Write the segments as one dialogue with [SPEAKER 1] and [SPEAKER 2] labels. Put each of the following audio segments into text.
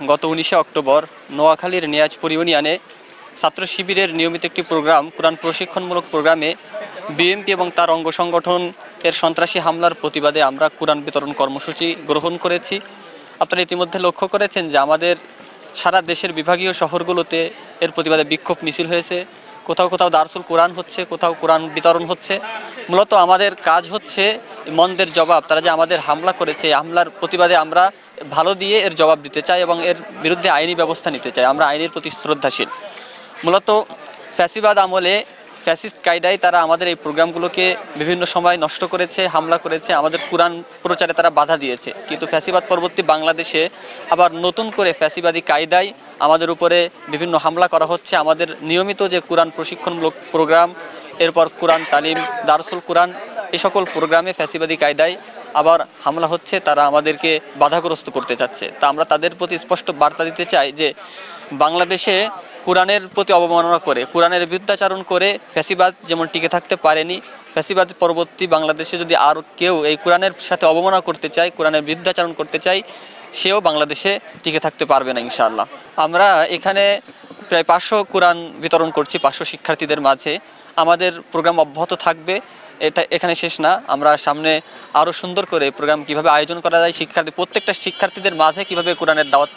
[SPEAKER 1] গত 19শে অক্টোবর নোয়াখালীর নিয়াজপুর ইউনিয়নে ছাত্র শিবিরের নিয়মিত একটি প্রোগ্রাম, কোরআন প্রশিক্ষণমূলক প্রোগ্রামে বিএমপি এবং তার অঙ্গ সংগঠন এর সন্ত্রাসী হামলার প্রতিবাদে আমরা কোরআন বিতরণ কর্মসূচি গ্রহণ করেছি। আপনারা ইতিমধ্যে লক্ষ্য করেছেন যে আমাদের সারা দেশের বিভাগীয় শহরগুলোতে এর প্রতিবাদে বিক্ষোভ মিছিল হয়েছে। কোথাও কোথাও দারসুল কোরআন হচ্ছে, কোথাও কোরআন বিতরণ হচ্ছে। মূলত আমাদের কাজ হচ্ছে মন্দের জবাব। তারা যে আমাদের হামলা করেছে, হামলার প্রতিবাদে আমরা ভালো দিয়ে এর জবাব দিতে চাই এবং এর বিরুদ্ধে আইনি ব্যবস্থা নিতে চাই। আমরা আইনের প্রতি শ্রদ্ধাশীল। মূলত ফ্যাসিবাদ আমলে ফ্যাসিস্ট কায়দায় তারা আমাদের এই প্রোগ্রামগুলোকে বিভিন্ন সময় নষ্ট করেছে, হামলা করেছে, আমাদের কোরআন প্রচারে তারা বাধা দিয়েছে। কিন্তু ফ্যাসিবাদ পরবর্তী বাংলাদেশে আবার নতুন করে ফ্যাসিবাদী কায়দায় আমাদের উপরে বিভিন্ন হামলা করা হচ্ছে। আমাদের নিয়মিত যে কোরআন প্রশিক্ষণমূলক প্রোগ্রাম, এরপর কোরআন তালিম, দারসুল কোরআন, এই সকল প্রোগ্রামে ফ্যাসিবাদী কায়দায় আবার হামলা হচ্ছে। তারা আমাদেরকে বাধাগ্রস্ত করতে চাচ্ছে। তা আমরা তাদের প্রতি স্পষ্ট বার্তা দিতে চাই যে বাংলাদেশে কোরআনের প্রতি অবমাননা করে, কোরআনের বিরুদ্ধাচারণ করে ফ্যাসিবাদ যেমন টিকে থাকতে পারেনি, ফ্যাসিবাদ পরবর্তী বাংলাদেশে যদি আর কেউ এই কোরআনের সাথে অবমাননা করতে চায়, কোরআনের বিরুদ্ধাচারণ করতে চায়, সেও বাংলাদেশে টিকে থাকতে পারবে না ইনশাআল্লাহ। আমরা এখানে প্রায় 500 কোরআন বিতরণ করছি 500 শিক্ষার্থীদের মাঝে। আমাদের প্রোগ্রাম অব্যাহত থাকবে। এটা এখানে শেষ না। আমরা সামনে আরও সুন্দর করে প্রোগ্রাম কিভাবে আয়োজন করা যায়, প্রত্যেকটা শিক্ষার্থীদের মাঝে কিভাবে কোরআনের দাওয়াত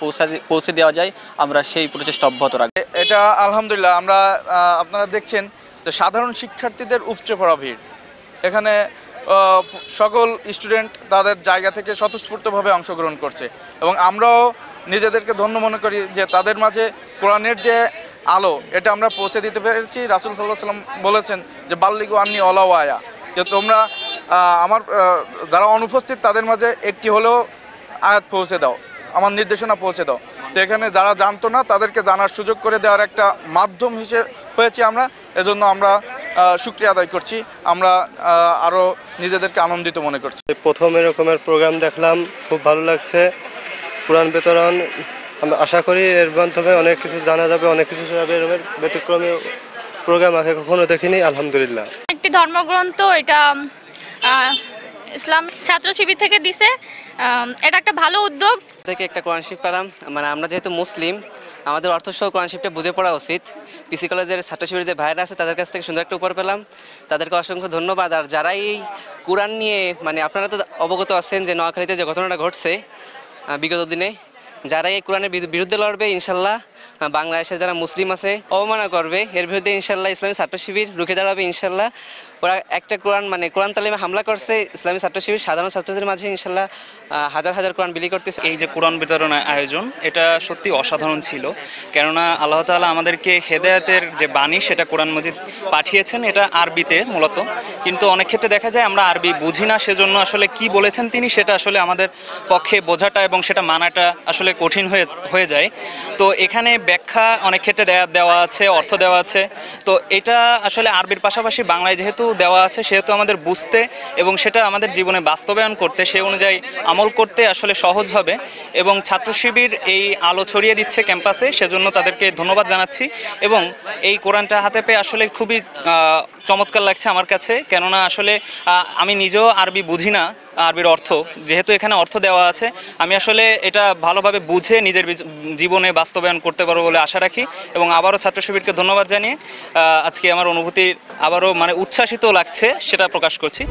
[SPEAKER 1] পৌঁছে দেওয়া যায়, আমরা সেই প্রচেষ্টা অব্যাহত রাখব।
[SPEAKER 2] এটা আলহামদুলিল্লাহ আমরা আপনারা দেখছেন যে সাধারণ শিক্ষার্থীদের উপচে পড়া ভিড়। এখানে সকল স্টুডেন্ট তাদের জায়গা থেকে স্বতঃস্ফূর্তভাবে অংশগ্রহণ করছে এবং আমরাও নিজেদেরকে ধন্য মনে করি যে তাদের মাঝে কোরআনের যে আলো এটা আমরা পৌঁছে দিতে পেরেছি। রাসূল সাল্লাল্লাহু আলাইহি ওয়াসাল্লাম বলেছেন যে বাল্লিগু আন্নি ওয়ালাউ আয়া, যে তোমরা আমার যারা অনুপস্থিত তাদের মাঝে একটি হলেও আয়াত পৌঁছে দাও, আমার নির্দেশনা পৌঁছে দাও। তো এখানে যারা জানতো না তাদেরকে জানার সুযোগ করে দেওয়ার একটা মাধ্যম হিসেবে হয়েছি আমরা। এজন্য আমরা শুকরিয়া আদায় করছি। আমরা আরও নিজেদেরকে আনন্দিত মনে করছি।
[SPEAKER 3] প্রথম এরকমের প্রোগ্রাম দেখলাম, খুব ভালো লাগছে। কোরআন বিতরণ আমি আশা করি এর মাধ্যমে অনেক কিছু জানা যাবে, অনেক কিছু যাবে। এরকমের ব্যতিক্রমী প্রোগ্রাম আগে কখনো দেখিনি, আলহামদুলিল্লাহ।
[SPEAKER 4] একটি ধর্মগ্রন্থ, এটা ইসলাম ছাত্র শিবির থেকে দিছে। এটা একটা ভালো উদ্যোগ।
[SPEAKER 5] থেকে একটা কোরআন শিফট পেলাম। মানে আমরা যেহেতু মুসলিম, আমাদের অর্থসহ কোরআন শিফটটা বুঝে পড়া উচিত। পিসি কলেজের ছাত্র শিবিরের যে ভাইরা আছে তাদের কাছ থেকে সুন্দর একটা উপহার পেলাম, তাদেরকে অসংখ্য ধন্যবাদ। আর যারা এই কোরআন নিয়ে, মানে আপনারা তো অবগত আছেন যে নোয়াখালীতে যে ঘটনাটা ঘটছে বিগত দিনে, যারা এই কোরআনের বিরুদ্ধে লড়বে ইনশাল্লাহ, বাংলাদেশের যারা মুসলিম আছে অবমাননা করবে, এর বিরুদ্ধে ইনশাল্লাহ ইসলামী ছাত্র শিবির রুখে দাঁড়াবে ইনশাল্লাহ। ওরা একটা কোরআন তালিমে হামলা করছে, ইসলামী ছাত্র শিবির সাধারণ ছাত্রদের মাঝে ইনশাল্লাহ হাজার হাজার কোরআন বিলি করতেছে।
[SPEAKER 6] এই যে কোরআন বিতরণ আয়োজন, এটা সত্যি অসাধারণ ছিল। কেননা আল্লাহ তাআলা আমাদেরকে হেদায়েতের যে বাণী সেটা কোরআন মজিদ পাঠিয়েছেন, এটা আরবিতে মূলত। কিন্তু অনেক ক্ষেত্রে দেখা যায় আমরা আরবি বুঝি না, সেজন্য আসলে কি বলেছেন তিনি সেটা আসলে আমাদের পক্ষে বোঝাটা এবং সেটা মানাটা আসলে কঠিন হয়ে যায়। তো এখানে ব্যাখ্যা অনেক ক্ষেত্রে দেওয়া আছে, অর্থ দেওয়া আছে। তো এটা আসলে আরবির পাশাপাশি বাংলায় যেহেতু দেওয়া আছে, সেহেতু আমাদের বুঝতে এবং সেটা আমাদের জীবনে বাস্তবায়ন করতে, সেই অনুযায়ী আমল করতে আসলে সহজ হবে। এবং ছাত্র শিবির এই আলো ছড়িয়ে দিচ্ছে ক্যাম্পাসে, সেজন্য তাদেরকে ধন্যবাদ জানাচ্ছি। এবং এই কোরআনটা হাতে পেয়ে আসলে খুবই চমৎকার লাগছে আমার কাছে। কেননা আসলে আমি নিজেও আরবি বুঝি না, আরবির অর্থ যেহেতু এখানে অর্থ দেওয়া আছে, আমি আসলে এটা ভালোভাবে বুঝে নিজের জীবনে বাস্তবায়ন করতে পারবো বলে আশা রাখি। এবং আবারও ছাত্র শিবিরকে ধন্যবাদ জানিয়ে আজকে আমার অনুভূতি আবারও মানে উচ্ছ্বাসিত লাগছে সেটা প্রকাশ করছি।